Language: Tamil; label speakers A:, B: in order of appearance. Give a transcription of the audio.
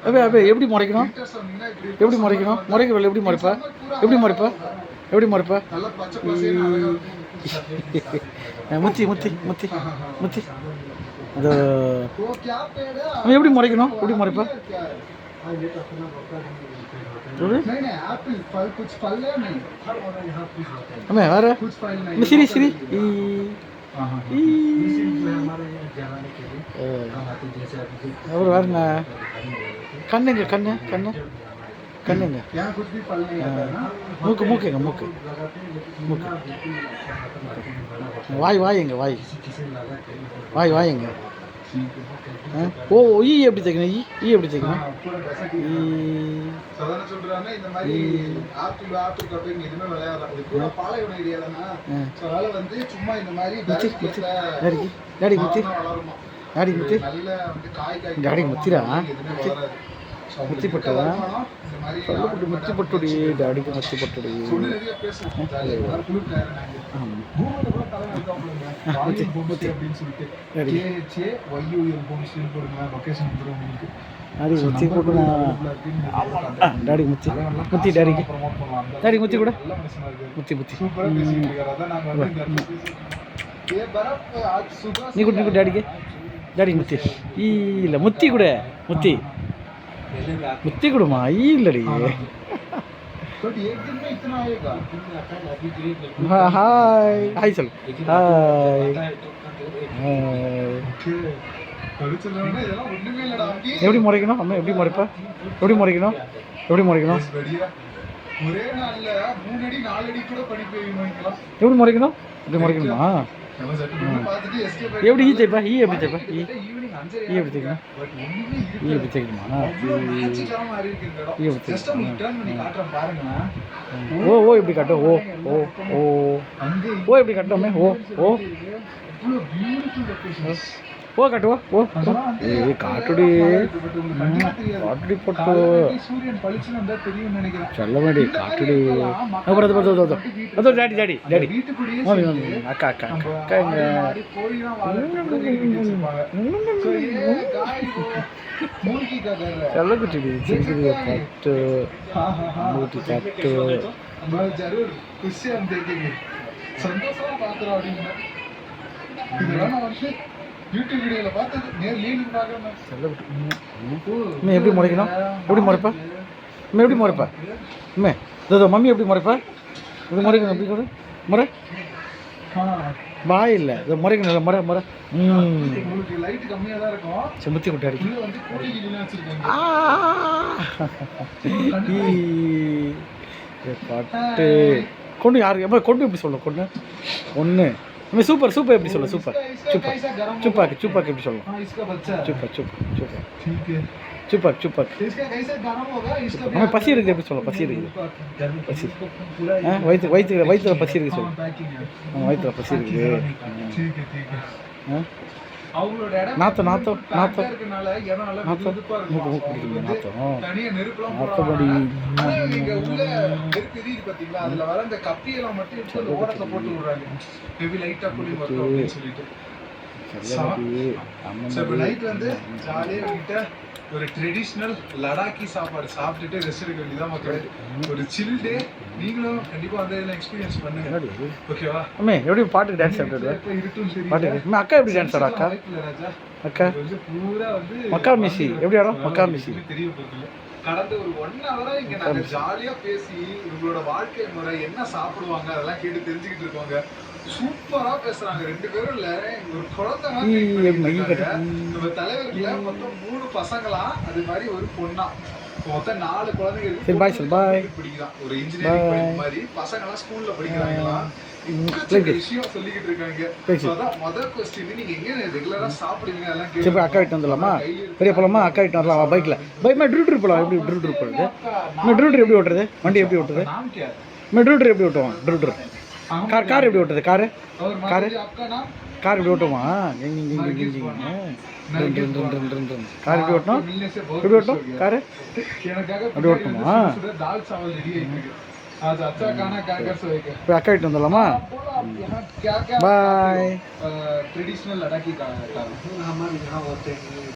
A: அபே அபே எப்படி முறைக்கணும்? எப்படி முறைக்கணும்? முறைக்கிறவள் எப்படி முறைப்பா? எப்படி முறைப்பா? எப்படி முறைப்பா? முத்தி முத்தி முத்தி முத்தி அது அவன் எப்படி முறைக்கணும்? எப்படி முறைப்பா? அம்மே வேற சிரி சிரி அப்புறம் வேறுங்க கண்ணுங்க கண்ணு கண்ணு கண்ணுங்க மூக்கு மூக்குங்க மூக்கு மூக்கு வாய் வாய்ங்க வாய் வாய் வாய்ங்க ஓ ஈ எப்படி தைக்கணும்? ஈ எப்படி தைக்கணும்? டாடி முத்தி டாடி முத்தி டாடி முத்திரா முத்தி பட்டதா சொல்லப்பட்டு முத்தி பட்டுடி டாடிக்கு முத்தி பட்டுடி டாடி முத்தி போட்டுமா டாடி முத்தி முத்தி டாடிக்கு டாடி முத்தி கூட முத்தி முத்தி நீ கூட டாடிக்கு டாடி முத்தி இல்லை முத்தி கூட முத்தி முத்தி கொடுமா ஈ இல்லடி ஹாய் ஹாய் சொல் ஹாய் எப்படி முறைக்கணும்? அம்மா எப்படி முறைப்பா? எப்படி முறைக்கணும்? எப்படி முறைக்கணும்? எப்படி முறைக்கணும்? இப்படி முறைக்கணுமா? எப்படி ஈ தைப்பா? ஈ எப்படி தைப்பா? ஈ எப்படி தைக்கணும்? ஈ எப்படி தைக்கணுமா? ஈ எப்படி தைக்கணும்? ஓ ஓ எப்படி காட்டும்? ஓ ஓ ஓ ஓ எப்படி காட்டோமே? ஓ ஓ ஓ காட்டுவா ஓ ஏ காட்டுடி காட்டுடி போட்டு சொல்ல வேண்டி காட்டுடி அப்புறம் அதோ டாடி டாடி டாடி மாமி மாமி அக்கா அக்கா அக்கா எங்க சொல்ல குட்டிடி சிரிக்குது பட்டு மூட்டி தட்டு சந்தோஷமா பாக்குறோம் அப்படின்னு யூடியூப் வீடியோவில் பார்த்தது நேரில் பார்க்குறேன். அம்மே எப்படி முறைக்கணும்? எப்படி முறைப்பா? அம்மா எப்படி முறைப்பா? அம்மே இதோ மம்மி எப்படி முறைப்பா? எப்படி முறைக்கணும்? எப்படி கூட முறை வாய் இல்லை இதோ முறைக்கணும் இல்லை முறை முறை லைட் கம்மியாக தான் இருக்கும். செம்பத்தி கொட்டாடி பட்டு கொண்டு யாருக்கு எப்போ கொண்டு எப்படி சொல்லணும்? கொண்டு ஒன்று சூப்பர் சூப்பர் எப்படி சொல்ல? சூப்பர் சூப்பர் சூப்பாக்கு சூப்பாக்கு எப்படி சொல்லலாம்? Super super super super super நம்ம பசி இருக்குது எப்படி சொல்ல? பசி இருக்குது பசி வயிற்று வயிற்றுல பசி இருக்குது சொல்லு. வயிற்றுல பசி இருக்குது நாத்தம் நாத்தம் நாத்தம் நாத்தம் மூக்கு மூக்கு பிடிக்கல நாத்தம் நாத்தபடி ஒரு ட்ரெடிஷ்னல் லடாக்கி சாப்பாடு சாப்பிட்டுட்டு ரெஸ்ட் எடுக்க வேண்டியதான் மக்கள். ஒரு சில் டே நீங்களும் கண்டிப்பா வந்து இதெல்லாம் எக்ஸ்பீரியன்ஸ் பண்ணுங்க. ஓகேவா அம்மே? எப்படி பாட்டுக்கு டான்ஸ் ஆடுறது? பாட்டுக்கு அக்கா எப்படி டான்ஸ் ஆடுறா? அக்கா அக்கா பூரா வந்து மக்கா மிஷி எப்படி ஆடும்? மக்கா மிஷி தெரிய போகுது. கடந்த ஒரு 1 ஹவரா இங்க நாங்க ஜாலியா பேசி இவங்களோட வாழ்க்கை முறை என்ன சாப்பிடுவாங்க அதெல்லாம் கேட்டு தெரிஞ்சுக்கிட்டு இருக்கோங்க. சூப்பரா பேசுறாங்க 2 பேரும். இல்ல ஒரு குழந்தை நம்ம தலைவர்ல மொத்தம் 3 பசங்களா அது மாதிரி ஒரு பொண்ணா மொத்தம் 4 குழந்தைங்க படிக்கிறான். ஒரு இன்ஜினியரிங் மாதிரி பசங்களாம் ஸ்கூல்ல படிக்கிறாங்களா? விஷயம் சொல்லிக்கிட்டு இருக்காங்க. முதல் கொஸ்டின் நீங்க எங்க ரெகுலரா சாப்பிடுவீங்க அதெல்லாம் கேட்டு அக்கா கிட்ட வந்துடலாமா? பெரிய போலாமா? அக்கா கிட்ட வரலாம் பைக்ல பைக் ட்ரூட் போலாம். எப்படி ட்ரூட் போறது? ட்ரூட் எப்படி ஓட்டுறது? வண்டி எப்படி ஓட்டுறது? ட்ரூட் எப்படி ஓட்டுவான்? ட்ரூட் கார் கார் எப்படி ஓட்டுறது? காரு காரு கார் எப்படி ஓட்டுமா? கார் எப்படி ஓட்டணும்? எப்படி ஓட்டும் காரு? அப்படி ஓட்டணுமா? இப்போ அக்கா கிட்ட வந்துடலாமா? பாய். ட்ரெடிஷ்னல் லடாக்கி